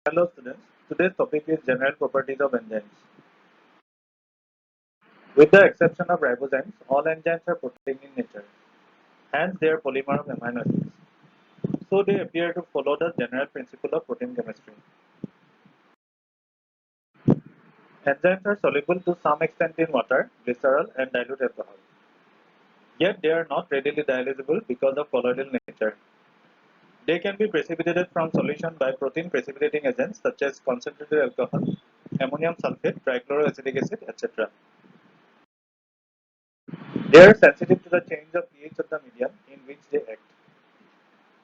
Hello students, today's topic is general properties of enzymes. With the exception of ribozymes, all enzymes are protein in nature, hence they are polymer of amino acids. So they appear to follow the general principle of protein chemistry. Enzymes are soluble to some extent in water, glycerol and dilute alcohol. Yet they are not readily dialyzable because of colloidal nature. They can be precipitated from solution by protein precipitating agents such as concentrated alcohol, ammonium sulfate, trichloroacetic acid, etc. They are sensitive to the change of pH of the medium in which they act.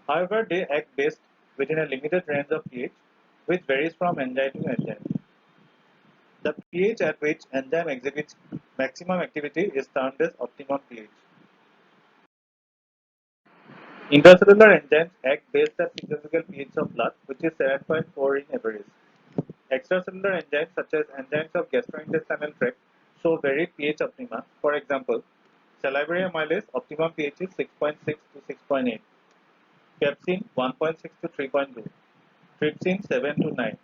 However, they act best within a limited range of pH, which varies from enzyme to enzyme. The pH at which enzyme exhibits maximum activity is termed as optimum pH. Intracellular enzymes act best at physiological pH of blood, which is 7.4 in average. Extracellular enzymes such as enzymes of gastrointestinal tract show varied pH optima. For example, salivary amylase optimum pH is 6.6 to 6.8. Pepsin 1.6 to 3.2, trypsin 7 to 9,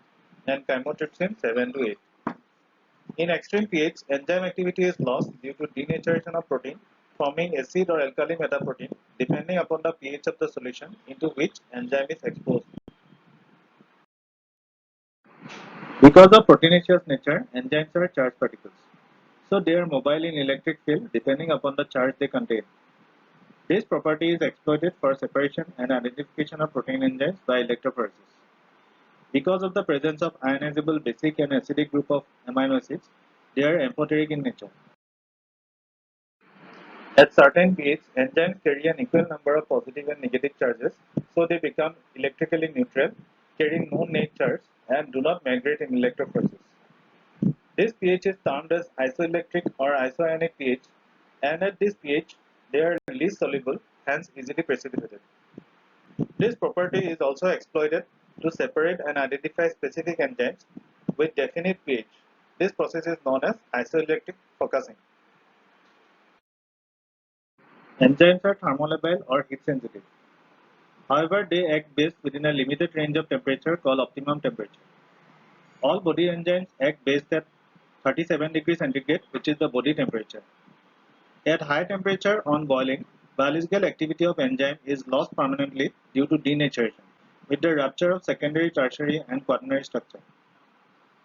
and chymotrypsin 7 to 8. In extreme pH, enzyme activity is lost due to denaturation of protein, forming acid or alkali metaprotein depending upon the pH of the solution into which enzyme is exposed. Because of proteinaceous nature, enzymes are charged particles. So they are mobile in electric field depending upon the charge they contain. This property is exploited for separation and identification of protein enzymes by electrophoresis. Because of the presence of ionizable basic and acidic group of amino acids, they are amphoteric in nature. At certain pH, enzymes carry an equal number of positive and negative charges, so they become electrically neutral, carrying no net charge, and do not migrate in electrophoresis. This pH is termed as isoelectric or isoionic pH, and at this pH, they are least soluble, hence easily precipitated. This property is also exploited to separate and identify specific enzymes with definite pH. This process is known as isoelectric focusing. Enzymes are thermolabile or heat sensitive. However, they act best within a limited range of temperature called optimum temperature. All body enzymes act best at 37 degrees centigrade, which is the body temperature. At high temperature on boiling, biological activity of enzyme is lost permanently due to denaturation, with the rupture of secondary, tertiary, and quaternary structure.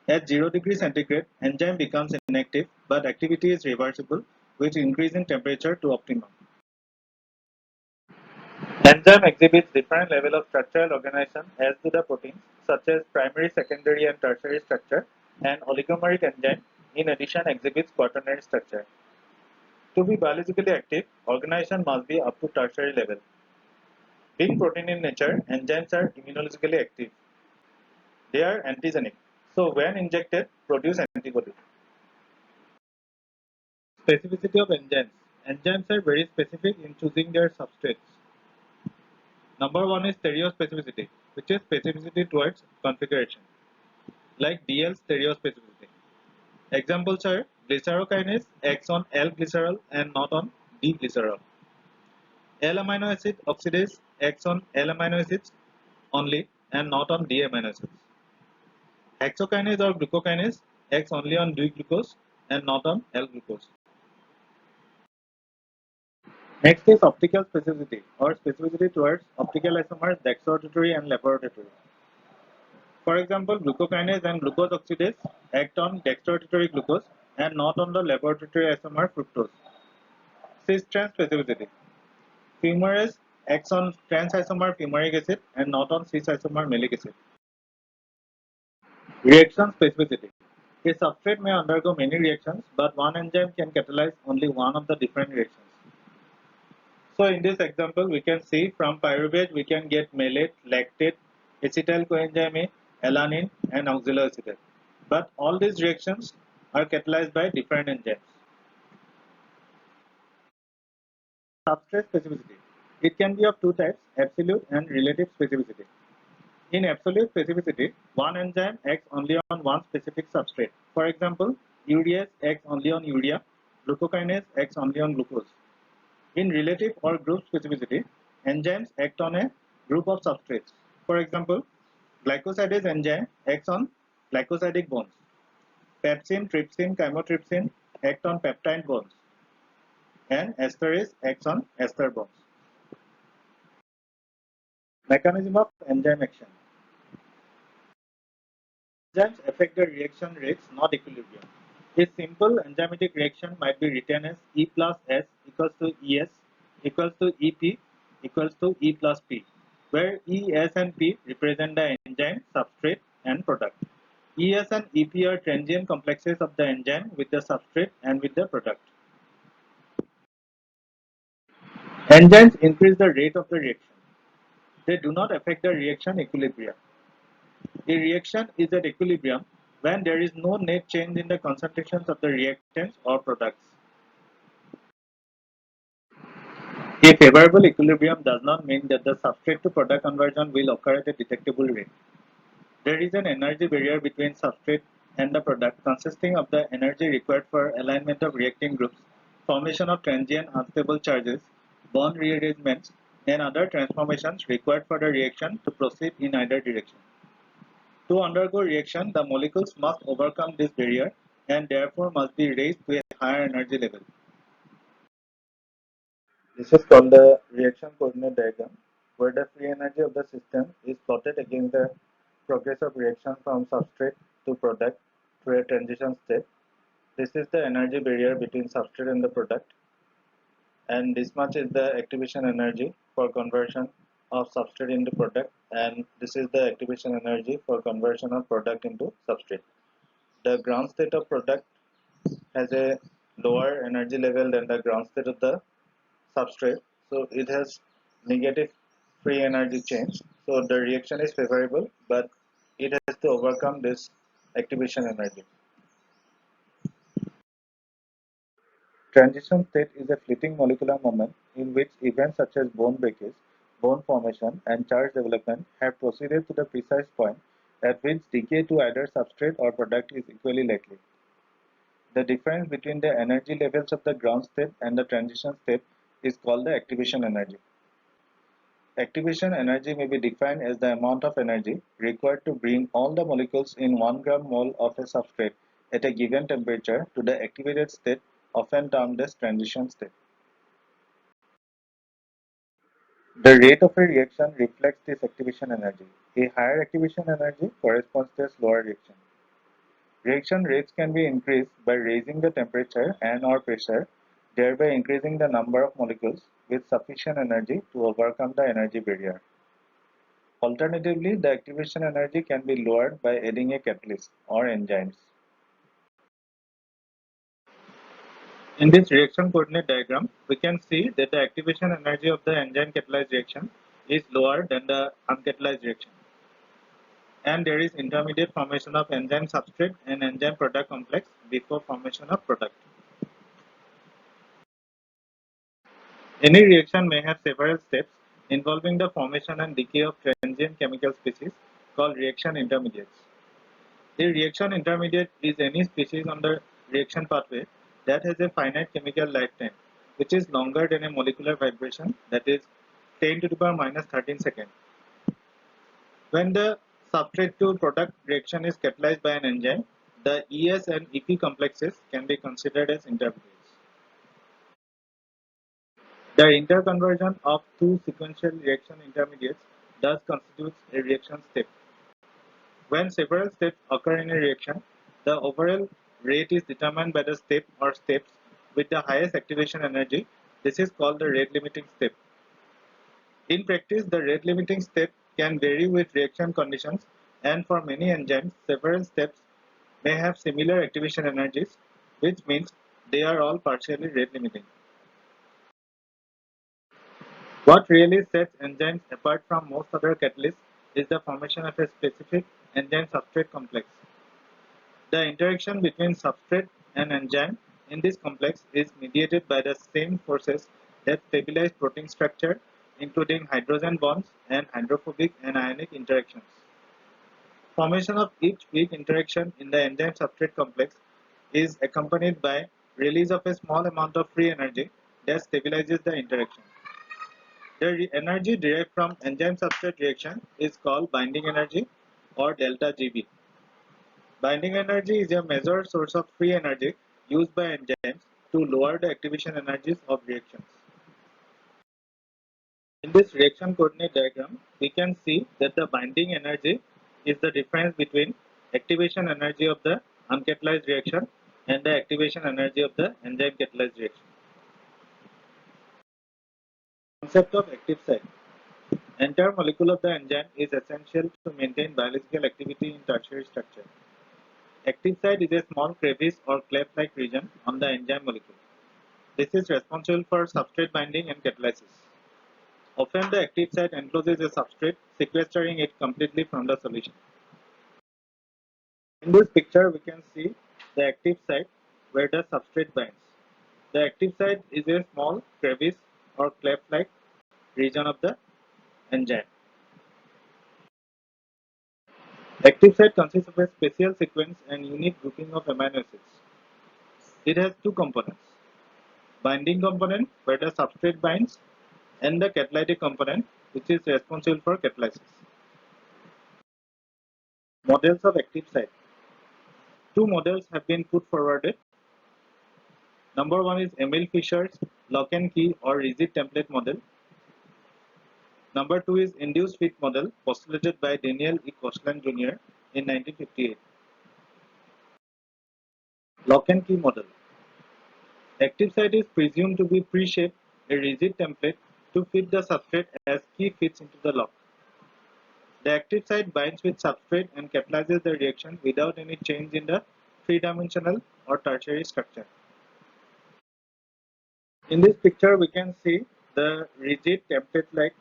At 0 degrees centigrade, enzyme becomes inactive, but activity is reversible with increase in temperature to optimum. Enzyme exhibits different level of structural organization as do the proteins, such as primary, secondary, and tertiary structure, and oligomeric enzyme in addition exhibits quaternary structure. To be biologically active, organization must be up to tertiary level. Being protein in nature, enzymes are immunologically active. They are antigenic, so when injected, produce antibody. Specificity of enzymes. Enzymes are very specific in choosing their substrates. Number one is stereospecificity, which is specificity towards configuration, like DL stereospecificity. Examples are glycerokinase acts on L-glycerol and not on D-glycerol. L-amino acid oxidase acts on L-amino acids only and not on D-amino acids. Hexokinase or glucokinase acts only on D-glucose and not on L-glucose. Next is optical specificity or specificity towards optical isomers dextrorotatory and levorotatory. For example, glucokinase and glucose oxidase act on dextrorotatory glucose and not on the levorotatory isomer fructose. Cis-trans specificity. Fumarase acts on trans isomer fumaric acid and not on cis isomer malic acid. Reaction specificity. A substrate may undergo many reactions, but one enzyme can catalyze only one of the different reactions. So in this example, we can see from pyruvate we can get malate, lactate, acetyl coenzyme A, alanine, and oxaloacetate. But all these reactions are catalyzed by different enzymes. Substrate specificity. It can be of two types, absolute and relative specificity. In absolute specificity, one enzyme acts only on one specific substrate. For example, urease acts only on urea, glucokinase acts only on glucose. In relative or group specificity, enzymes act on a group of substrates. For example, Glycosidase enzyme acts on glycosidic bonds. Pepsin, trypsin, chymotrypsin act on peptide bonds, and esterase acts on ester bonds. Mechanism of enzyme action. Enzymes affect the reaction rates, not equilibrium. A simple enzymatic reaction might be written as E plus S equals to ES equals to EP equals to E plus P, where E, S and P represent the enzyme, substrate and product. ES and EP are transient complexes of the enzyme with the substrate and with the product. Enzymes increase the rate of the reaction. They do not affect the reaction equilibrium. A reaction is at equilibrium when there is no net change in the concentrations of the reactants or products. A favorable equilibrium does not mean that the substrate to product conversion will occur at a detectable rate. There is an energy barrier between substrate and the product consisting of the energy required for alignment of reacting groups, formation of transient unstable charges, bond rearrangements, and other transformations required for the reaction to proceed in either direction. To undergo reaction, the molecules must overcome this barrier and therefore must be raised to a higher energy level. This is called the reaction coordinate diagram, where the free energy of the system is plotted against the progress of reaction from substrate to product through a transition step. This is the energy barrier between substrate and the product, and this much is the activation energy for conversion of substrate into product, and this is the activation energy for conversion of product into substrate. The ground state of product has a lower energy level than the ground state of the substrate, so it has negative free energy change. So the reaction is favorable, but it has to overcome this activation energy. Transition state is a fleeting molecular moment in which events such as bone breakage, bone formation, and charge development have proceeded to the precise point at which decay to either substrate or product is equally likely. The difference between the energy levels of the ground state and the transition state is called the activation energy. Activation energy may be defined as the amount of energy required to bring all the molecules in 1 gram mole of a substrate at a given temperature to the activated state, often termed as transition state. The rate of a reaction reflects this activation energy. A higher activation energy corresponds to a slower reaction. Reaction rates can be increased by raising the temperature and/or pressure, thereby increasing the number of molecules with sufficient energy to overcome the energy barrier. Alternatively, the activation energy can be lowered by adding a catalyst or enzymes. In this reaction coordinate diagram, we can see that the activation energy of the enzyme catalyzed reaction is lower than the uncatalyzed reaction, and there is intermediate formation of enzyme substrate and enzyme product complex before formation of product. Any reaction may have several steps involving the formation and decay of transient chemical species called reaction intermediates. A reaction intermediate is any species on the reaction pathway that has a finite chemical lifetime, which is longer than a molecular vibration, that is 10 to the power minus 13 seconds. When the substrate to product reaction is catalyzed by an enzyme, the ES and EP complexes can be considered as intermediates. The interconversion of two sequential reaction intermediates thus constitutes a reaction step. When several steps occur in a reaction, the overall rate is determined by the step or steps with the highest activation energy. This is called the rate limiting step. In practice, the rate limiting step can vary with reaction conditions, and for many enzymes, several steps may have similar activation energies, which means they are all partially rate limiting. What really sets enzymes apart from most other catalysts is the formation of a specific enzyme substrate complex. The interaction between substrate and enzyme in this complex is mediated by the same forces that stabilize protein structure, including hydrogen bonds and hydrophobic and ionic interactions. Formation of each weak interaction in the enzyme substrate complex is accompanied by release of a small amount of free energy that stabilizes the interaction. The energy derived from enzyme substrate reaction is called binding energy, or delta GB. Binding energy is a measured source of free energy used by enzymes to lower the activation energies of reactions. In this reaction coordinate diagram, we can see that the binding energy is the difference between activation energy of the uncatalyzed reaction and the activation energy of the enzyme catalyzed reaction. Concept of active site. Entire molecule of the enzyme is essential to maintain biological activity in tertiary structure. Active site is a small crevice or cleft-like region on the enzyme molecule. This is responsible for substrate binding and catalysis. Often the active site encloses a substrate, sequestering it completely from the solution. In this picture, we can see the active site where the substrate binds. The active site is a small crevice or cleft-like region of the enzyme. Active site consists of a special sequence and unique grouping of amino acids. It has two components: binding component where the substrate binds and the catalytic component which is responsible for catalysis. Models of active site. Two models have been put forwarded. Number one is Emil Fischer's lock and key or rigid template model. Number two is induced fit model postulated by Daniel E. Koshland Jr. in 1958. Lock and key model. Active site is presumed to be pre-shaped, a rigid template to fit the substrate as key fits into the lock. The active site binds with substrate and catalyzes the reaction without any change in the three-dimensional or tertiary structure. In this picture, we can see the rigid template-like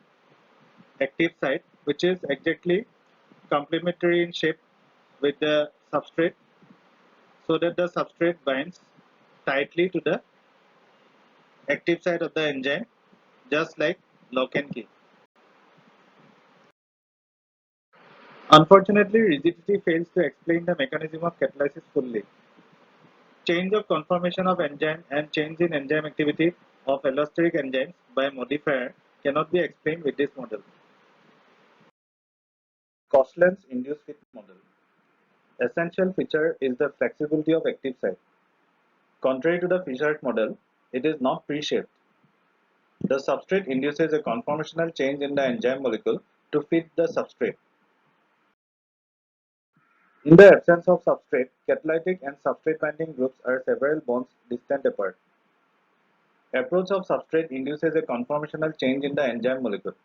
active site, which is exactly complementary in shape with the substrate, so that the substrate binds tightly to the active site of the enzyme, just like lock and key. Unfortunately, rigidity fails to explain the mechanism of catalysis fully. Change of conformation of enzyme and change in enzyme activity of allosteric enzymes by modifier cannot be explained with this model. Koshland's induced fit model. Essential feature is the flexibility of active site. Contrary to the Fischer's model, it is not pre-shaped. The substrate induces a conformational change in the enzyme molecule to fit the substrate. In the absence of substrate, catalytic and substrate binding groups are several bonds distant apart. Approach of substrate induces a conformational change in the enzyme molecule.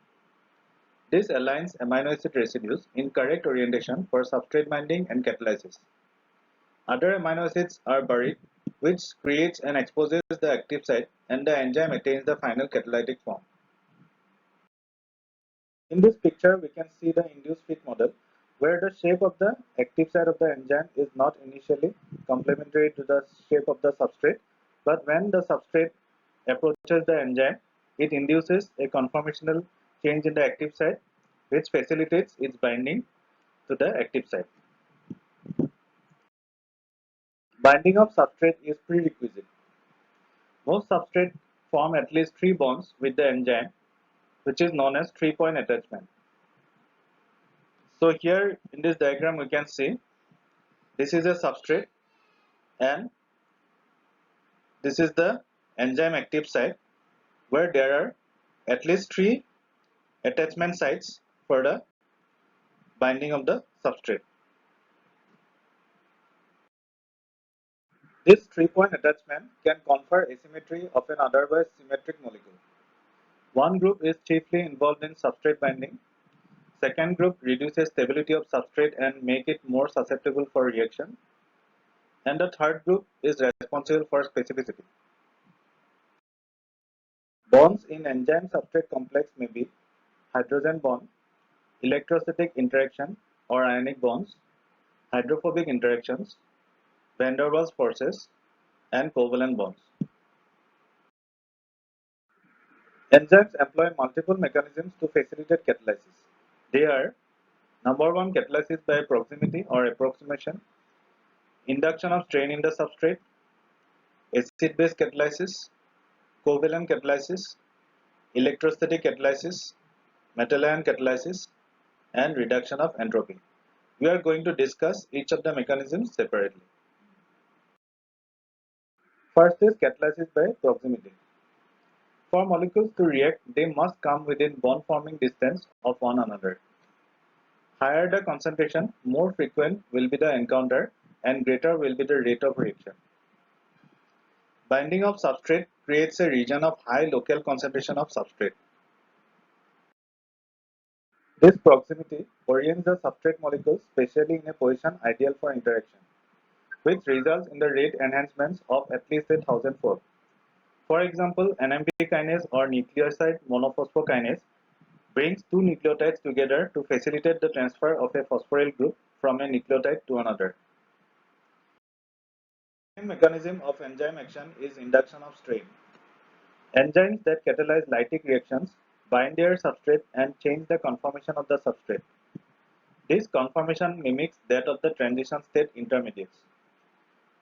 This aligns amino acid residues in correct orientation for substrate binding and catalysis. Other amino acids are buried, which creates and exposes the active site, and the enzyme attains the final catalytic form. In this picture, we can see the induced fit model, where the shape of the active site of the enzyme is not initially complementary to the shape of the substrate, but when the substrate approaches the enzyme, it induces a conformational change in the active site, which facilitates its binding to the active site. Binding of substrate is prerequisite. Most substrates form at least 3 bonds with the enzyme, which is known as 3-point attachment. So here in this diagram we can see this is a substrate and this is the enzyme active site, where there are at least 3 attachment sites for the binding of the substrate. This 3-point attachment can confer asymmetry of an otherwise symmetric molecule. One group is chiefly involved in substrate binding. Second group reduces stability of substrate and make it more susceptible for reaction. And the third group is responsible for specificity. Bonds in enzyme substrate complex may be hydrogen bond, electrostatic interaction or ionic bonds, hydrophobic interactions, van der Waals forces, and covalent bonds. Enzymes employ multiple mechanisms to facilitate catalysis. They are: number one, catalysis by proximity or approximation, induction of strain in the substrate, acid-base catalysis, covalent catalysis, electrostatic catalysis, metal ion catalysis, and reduction of entropy. We are going to discuss each of the mechanisms separately. First is catalysis by proximity. For molecules to react, they must come within bond-forming distance of one another. Higher the concentration, more frequent will be the encounter and greater will be the rate of reaction. Binding of substrate creates a region of high local concentration of substrate. This proximity orients the substrate molecules spatially in a position ideal for interaction, which results in the rate enhancements of at least 1,000-fold. For example, NMP kinase or nucleoside monophosphokinase brings two nucleotides together to facilitate the transfer of a phosphoryl group from a nucleotide to another. The main mechanism of enzyme action is induction of strain. Enzymes that catalyze lytic reactions bind their substrate and change the conformation of the substrate. This conformation mimics that of the transition state intermediates.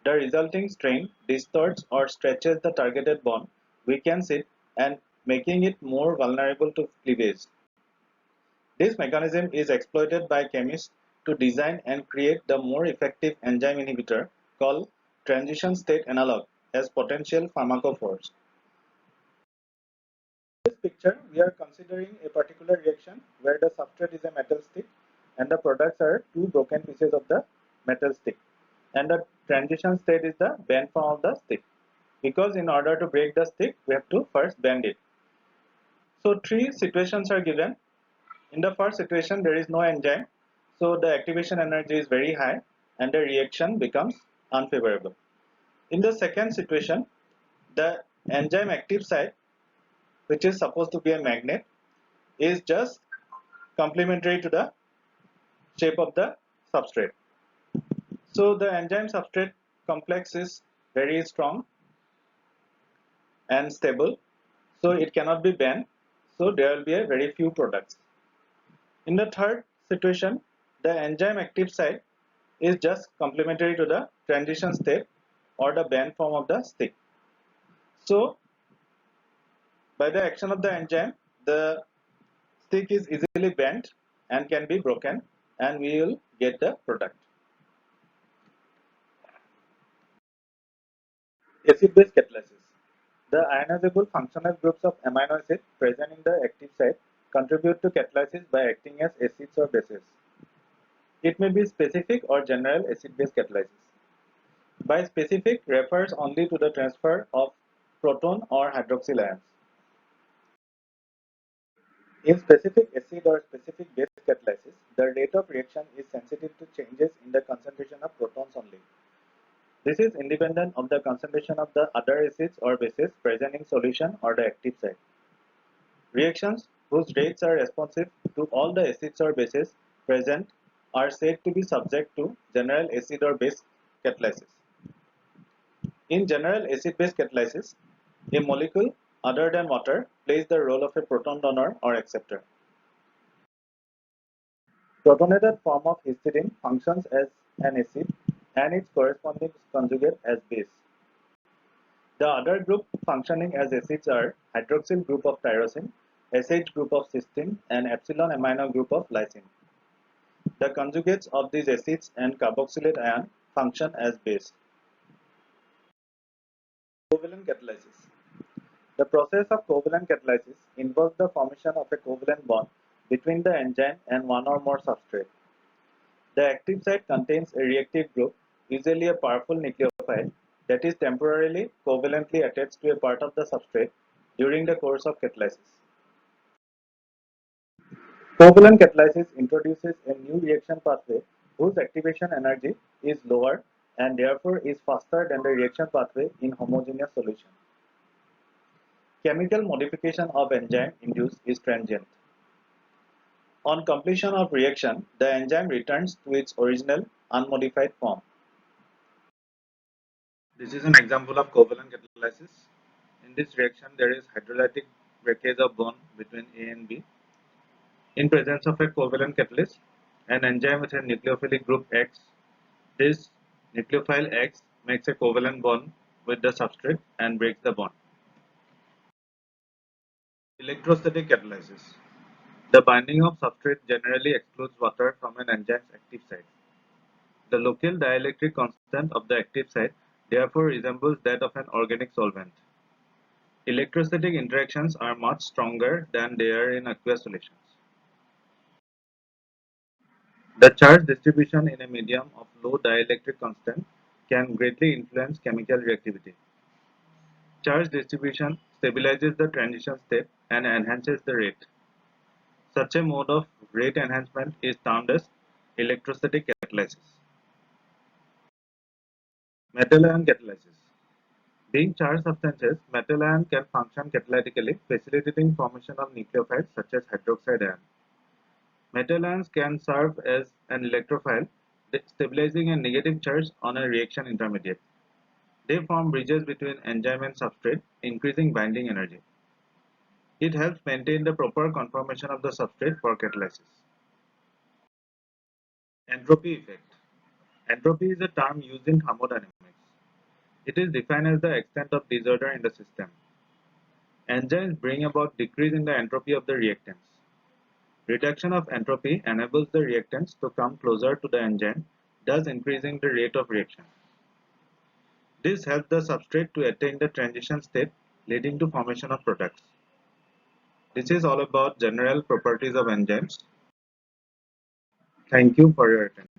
The resulting strain distorts or stretches the targeted bond, weakens it, and making it more vulnerable to cleavage. This mechanism is exploited by chemists to design and create the more effective enzyme inhibitor called transition state analog as potential pharmacophores. In this picture, we are considering a particular reaction where the substrate is a metal stick and the products are two broken pieces of the metal stick, and the transition state is the bend form of the stick, because in order to break the stick we have to first bend it. So three situations are given. In the first situation there is no enzyme, so the activation energy is very high and the reaction becomes unfavorable. In the second situation, the enzyme active site, which is supposed to be a magnet, is just complementary to the shape of the substrate. So the enzyme substrate complex is very strong and stable, so it cannot be bent, so there will be a very few products. In the third situation, the enzyme active site is just complementary to the transition state or the bend form of the stick. So by the action of the enzyme, the stick is easily bent and can be broken, and we will get the product. Acid-base catalysis. The ionizable functional groups of amino acids present in the active site contribute to catalysis by acting as acids or bases. It may be specific or general acid-base catalysis. By specific refers only to the transfer of proton or hydroxyl ions. In specific acid or specific base catalysis, the rate of reaction is sensitive to changes in the concentration of protons only. This is independent of the concentration of the other acids or bases present in solution or the active site. Reactions whose rates are responsive to all the acids or bases present are said to be subject to general acid or base catalysis. In general acid-base catalysis, a molecule other than water plays the role of a proton donor or acceptor. Protonated form of histidine functions as an acid and its corresponding conjugate as base. The other group functioning as acids are hydroxyl group of tyrosine, SH group of cysteine, and epsilon amino group of lysine. The conjugates of these acids and carboxylate ion function as base. Covalent catalysis. The process of covalent catalysis involves the formation of a covalent bond between the enzyme and one or more substrate. The active site contains a reactive group, usually a powerful nucleophile, that is temporarily covalently attached to a part of the substrate during the course of catalysis. Covalent catalysis introduces a new reaction pathway whose activation energy is lower and therefore is faster than the reaction pathway in homogeneous solution. Chemical modification of enzyme induced is transient. On completion of reaction, the enzyme returns to its original unmodified form. This is an example of covalent catalysis. In this reaction, there is hydrolytic breakage of bond between A and B. In presence of a covalent catalyst, an enzyme with a nucleophilic group X, this nucleophile X makes a covalent bond with the substrate and breaks the bond. Electrostatic catalysis. The binding of substrate generally excludes water from an enzyme's active site. The local dielectric constant of the active site therefore resembles that of an organic solvent. Electrostatic interactions are much stronger than they are in aqueous solutions. The charge distribution in a medium of low dielectric constant can greatly influence chemical reactivity. Charge distribution stabilizes the transition state and enhances the rate. Such a mode of rate enhancement is termed as electrostatic catalysis. Metal ion catalysis. Being charged substances, metal ion can function catalytically, facilitating formation of nucleophiles such as hydroxide ion. Metal ions can serve as an electrophile, stabilizing a negative charge on a reaction intermediate. They form bridges between enzyme and substrate, increasing binding energy. It helps maintain the proper conformation of the substrate for catalysis. Entropy effect. Entropy is a term used in thermodynamics. It is defined as the extent of disorder in the system. Enzymes bring about decrease in the entropy of the reactants. Reduction of entropy enables the reactants to come closer to the enzyme, thus increasing the rate of reaction. This helps the substrate to attain the transition state, leading to formation of products. This is all about general properties of enzymes. Thank you for your attention.